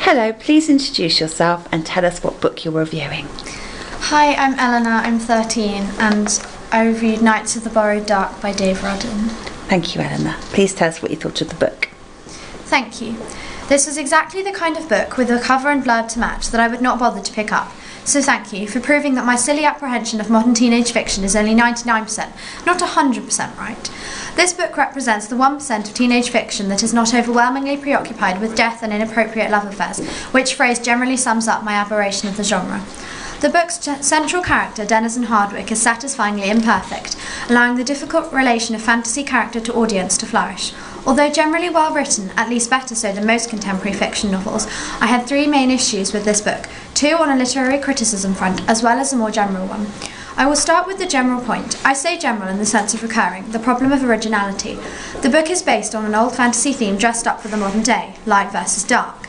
Hello, please introduce yourself and tell us what book you're reviewing. Hi, I'm Eleanor, I'm 13 and I reviewed Knights of the Borrowed Dark by Dave Rudden. Thank you, Eleanor. Please tell us what you thought of the book. Thank you. This was exactly the kind of book with a cover and blurb to match that I would not bother to pick up. So thank you for proving that my silly apprehension of modern teenage fiction is only 99%, not 100% right. This book represents the 1% of teenage fiction that is not overwhelmingly preoccupied with death and inappropriate love affairs, which phrase generally sums up my aberration of the genre. The book's central character, Denizen Hardwick, is satisfyingly imperfect, allowing the difficult relation of fantasy character to audience to flourish. Although generally well written, at least better so than most contemporary fiction novels, I had three main issues with this book, two on a literary criticism front, as well as a more general one. I will start with the general point. I say general in the sense of recurring, the problem of originality. The book is based on an old fantasy theme dressed up for the modern day, light versus dark.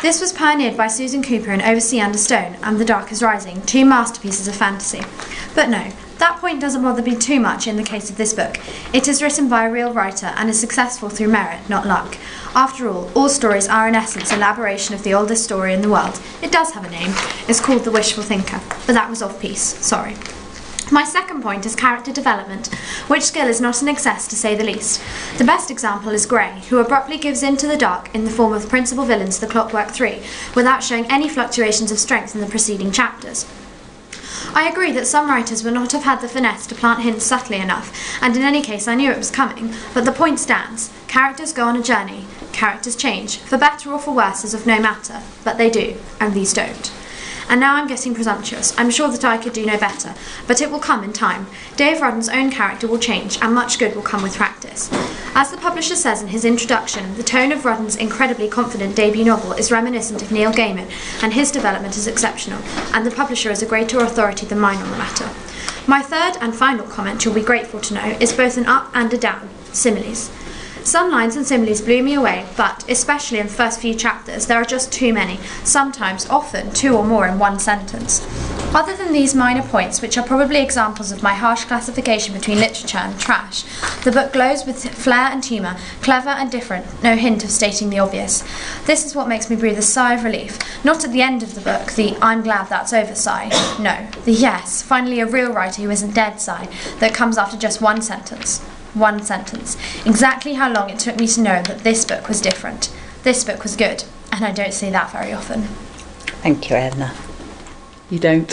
This was pioneered by Susan Cooper in Oversea and a Stone and The Dark is Rising, two masterpieces of fantasy. But no, that point doesn't bother me too much in the case of this book. It is written by a real writer and is successful through merit, not luck. After all stories are in essence elaboration of the oldest story in the world. It does have a name. It's called The Wishful Thinker. But that was off-piece, sorry. My second point is character development, which skill is not an excess to say the least. The best example is Grey, who abruptly gives in to the dark in the form of the principal villains of the Clockwork 3, without showing any fluctuations of strength in the preceding chapters. I agree that some writers would not have had the finesse to plant hints subtly enough, and in any case I knew it was coming, but the point stands. Characters go on a journey. Characters change, for better or for worse is of no matter, but they do, and these don't. And now I'm getting presumptuous. I'm sure that I could do no better, but it will come in time. Dave Rudden's own character will change, and much good will come with practice. As the publisher says in his introduction, the tone of Rudden's incredibly confident debut novel is reminiscent of Neil Gaiman, and his development is exceptional, and the publisher is a greater authority than mine on the matter. My third and final comment, you'll be grateful to know, is both an up and a down. Similes. Some lines and similes blew me away, but, especially in the first few chapters, there are just too many, sometimes, often, two or more in one sentence. Other than these minor points, which are probably examples of my harsh classification between literature and trash, the book glows with flair and humour, clever and different, no hint of stating the obvious. This is what makes me breathe a sigh of relief, not at the end of the book, the I'm glad that's over sigh, no, the yes, finally a real writer who isn't dead sigh, that comes after just one sentence. One sentence. Exactly how long it took me to know that this book was different. This book was good, and I don't say that very often. Thank you, Eleanor. You don't.